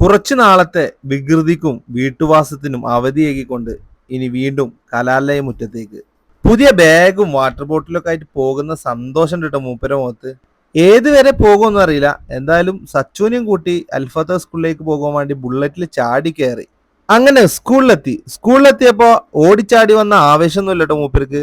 കുറച്ചു നാളത്തെ വികൃതിക്കും വീട്ടുവാസത്തിനും അവധിയേകിക്കൊണ്ട് ഇനി വീണ്ടും കലാലയ മുറ്റത്തേക്ക്. പുതിയ ബാഗും വാട്ടർ ബോട്ടിലൊക്കെ ആയിട്ട് പോകുന്ന സന്തോഷം കിട്ടും മൂപ്പര മുഖത്ത്. ഏതുവരെ പോകുമെന്ന് അറിയില്ല. എന്തായാലും സച്ചുവിനെയും കൂട്ടി അൽഫത്ത സ്കൂളിലേക്ക് പോകാൻ വേണ്ടി ബുള്ളറ്റിൽ ചാടി കയറി. അങ്ങനെ സ്കൂളിലെത്തിയപ്പോ ഓടിച്ചാടി വന്ന ആവേശമൊന്നുമില്ല കേട്ടോ മൂപ്പർക്ക്.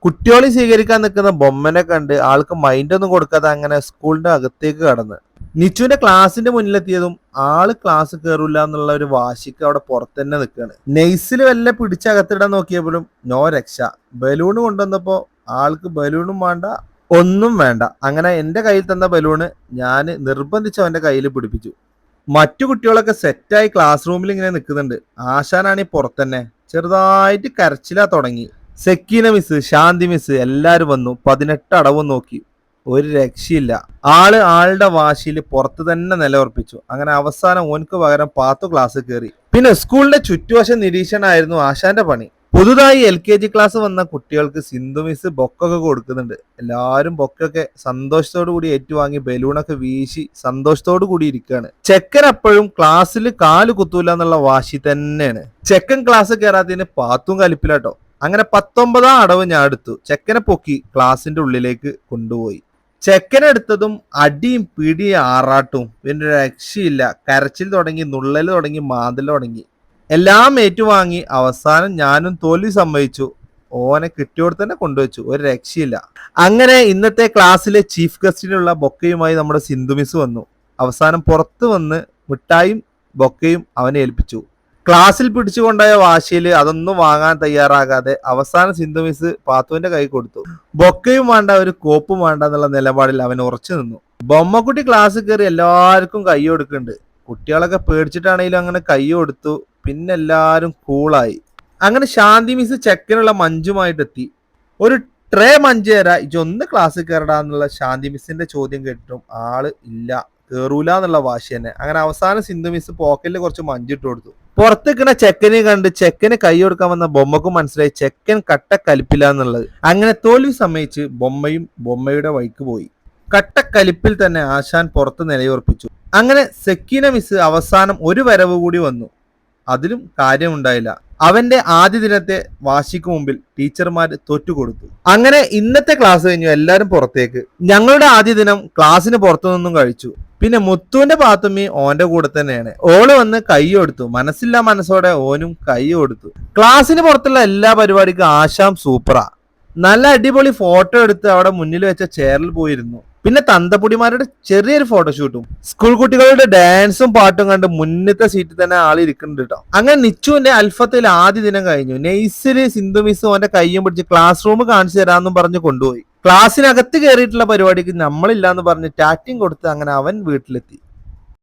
കുട്ടികളെ സ്വീകരിക്കാൻ നിൽക്കുന്ന ബൊമ്മനെ കണ്ട് ആൾക്ക് മൈൻഡൊന്നും കൊടുക്കാതെ അങ്ങനെ സ്കൂളിന്റെ അകത്തേക്ക് കടന്ന് നിച്ചുവിന്റെ ക്ലാസിന്റെ മുന്നിലെത്തിയതും ആള് ക്ലാസ് കയറില്ല എന്നുള്ള ഒരു വാശിക്ക് അവിടെ പുറത്ത് തന്നെ നിൽക്കുകയാണ്. നെയ്സിൽ വല്ല പിടിച്ചകത്തിടാൻ നോക്കിയപ്പോഴും നോ രക്ഷ. ബലൂണ് കൊണ്ടുവന്നപ്പോ ആൾക്ക് ബലൂണും വേണ്ട ഒന്നും വേണ്ട. അങ്ങനെ എന്റെ കയ്യിൽ തന്ന ബലൂണ് ഞാൻ നിർബന്ധിച്ച് അവന്റെ കയ്യിൽ പിടിപ്പിച്ചു. മറ്റു കുട്ടികളൊക്കെ സെറ്റായി ക്ലാസ് റൂമിൽ ഇങ്ങനെ നിൽക്കുന്നുണ്ട്. ആശാനാണ് ഈ പുറത്തന്നെ. ചെറുതായിട്ട് കരച്ചിലാ തുടങ്ങി. സെക്കീന മിസ്, ശാന്തി മിസ് എല്ലാരും വന്നു. 18 അടവും നോക്കി. ഒരു രക്ഷയില്ല. ആളുടെ വാശിയിൽ പുറത്ത് തന്നെ നിലയുറപ്പിച്ചു. അങ്ങനെ അവസാനം ഓനക്ക് പകരം പാത്തു ക്ലാസ് കയറി. പിന്നെ സ്കൂളിന്റെ ചുറ്റുവശം നിരീക്ഷണമായിരുന്നു ആശാന്റെ പണി. പുതുതായി LKG ക്ലാസ് വന്ന കുട്ടികൾക്ക് സിന്ധു മിസ് ബൊക്കൊക്കെ കൊടുക്കുന്നുണ്ട്. എല്ലാവരും ബൊക്കൊക്കെ സന്തോഷത്തോടു കൂടി ഏറ്റുവാങ്ങി ബലൂണൊക്കെ വീശി സന്തോഷത്തോടു കൂടി ഇരിക്കുകയാണ്. ചെക്കൻ അപ്പോഴും ക്ലാസ്സിൽ കാല് കുത്തൂല എന്നുള്ള വാശി തന്നെയാണ്. ചെക്കൻ ക്ലാസ് കയറാത്തതിന് പാത്തും കലിപ്പിലാട്ടോ. അങ്ങനെ 19 അടവ് ഞാൻ എടുത്തു. ചെക്കനെ പൊക്കി ക്ലാസിന്റെ ഉള്ളിലേക്ക് കൊണ്ടുപോയി. ചെക്കനെടുത്തതും അടിയും പിടിയും ആറാട്ടും. പിന്നെ രക്ഷയില്ല. കരച്ചിൽ തുടങ്ങി, നുള്ളൽ തുടങ്ങി, മാന്തൽ തുടങ്ങി. എല്ലാം ഏറ്റുവാങ്ങി അവസാനം ഞാനും തോൽവി സമ്മതിച്ചു. ഓനെ കിട്ടിയോട് തന്നെ കൊണ്ടുവച്ചു. ഒരു രക്ഷയില്ല. അങ്ങനെ ഇന്നത്തെ ക്ലാസ്സിലെ ചീഫ് ഗസ്റ്റിനുള്ള ബൊക്കയുമായി നമ്മുടെ സിന്ധു മിസ് വന്നു. അവസാനം പുറത്ത് വന്ന് മിഠായും ബൊക്കയും അവനെ ഏൽപ്പിച്ചു. ക്ലാസ്സിൽ പിടിച്ചുകൊണ്ടായ വാശിയിൽ അതൊന്നും വാങ്ങാൻ തയ്യാറാകാതെ അവസാനം സിന്ധു മിസ് പാത്തുവിന്റെ കൈ കൊടുത്തു. ബൊക്കയും വേണ്ട, ഒരു കോപ്പും വേണ്ട എന്നുള്ള നിലപാടിൽ അവൻ ഉറച്ചു നിന്നു. ബൊമ്മക്കുട്ടി ക്ലാസ് കയറി എല്ലാവർക്കും കൈ കൊടുക്കുന്നുണ്ട്. കുട്ടികളൊക്കെ പേടിച്ചിട്ടാണെങ്കിലും അങ്ങനെ കൈ കൊടുത്തു. പിന്നെ എല്ലാരും കൂളായി. അങ്ങനെ ശാന്തി മിസ് ചെക്കനുള്ള മഞ്ജുമായിട്ടെത്തി. ഒരു ട്രേ മഞ്ജു തരാ, ഇജൊന്ന് ക്ലാസ് കയറടാന്നുള്ള ശാന്തി മിസ്സിന്റെ ചോദ്യം കേട്ടിട്ടും ആള് ഇല്ല, കേറൂല എന്നുള്ള വാശി തന്നെ. അങ്ങനെ അവസാനം സിന്ധു മിസ് പോക്കറ്റിൽ കുറച്ച് മഞ്ചിട്ട് കൊടുത്തു. പുറത്തേക്കണ ചെക്കനെ കണ്ട് ചെക്കന് കൈ കൊടുക്കാൻ വന്ന ബൊമ്മക്കും മനസ്സിലായി ചെക്കൻ കട്ട കലിപ്പില്ല എന്നുള്ളത്. അങ്ങനെ തോൽവി സമ്മതിച്ച് ബൊമ്മയും ബൊമ്മയുടെ വഴിക്ക് പോയി. കട്ടക്കലിപ്പിൽ തന്നെ ആശാൻ പുറത്ത് നിലയുറപ്പിച്ചു. അങ്ങനെ സെക്കീന മിസ് അവസാനം ഒരു വരവ് കൂടി വന്നു. അതിലും കാര്യമുണ്ടായില്ല. അവന്റെ ആദ്യ ദിനത്തെ വാശിക്ക് മുമ്പിൽ ടീച്ചർമാര് തോറ്റുകൊടുത്തു. അങ്ങനെ ഇന്നത്തെ ക്ലാസ് കഴിഞ്ഞു. എല്ലാരും പുറത്തേക്ക്. ഞങ്ങളുടെ ആദ്യ ദിനം ക്ലാസ്സിന് പുറത്തു നിന്നും കഴിച്ചു. പിന്നെ മുത്തുവിന്റെ പാത്തുമ്മി ഓന്റെ കൂടെ തന്നെയാണ്. ഓള് വന്ന് കൈ കൊടുത്തു. മനസ്സില്ലാ മനസ്സോടെ ഓനും കൈ കൊടുത്തു. ക്ലാസ്സിന് പുറത്തുള്ള എല്ലാ പരിപാടിക്കും ആശാം സൂപ്പറാ. നല്ല അടിപൊളി ഫോട്ടോ എടുത്ത് അവിടെ മുന്നിൽ വെച്ച ചെയറിൽ പോയിരുന്നു. പിന്നെ തന്തപ്പൊടിമാരുടെ ചെറിയൊരു ഫോട്ടോഷൂട്ടും. സ്കൂൾ കുട്ടികളുടെ ഡാൻസും പാട്ടും കണ്ട് മുന്നത്തെ സീറ്റിൽ തന്നെ ആളിരിക്കുന്നുണ്ട് കേട്ടോ. അങ്ങനെ നിച്ചുവിന്റെ അൽഫത്തിൽ ആദ്യ ദിനം കഴിഞ്ഞു. നെയ്സില് സിന്ധു മിസ് ഓന്റെ കയ്യും പിടിച്ച് ക്ലാസ് റൂം കാണിച്ചു തരാമെന്നും പറഞ്ഞ് കൊണ്ടുപോയി. ക്ലാസ്സിനകത്ത് കയറിയിട്ടുള്ള പരിപാടിക്ക് നമ്മളില്ലാന്ന് പറഞ്ഞ് ടാറ്റിയും കൊടുത്ത് അങ്ങനെ അവൻ വീട്ടിലെത്തി.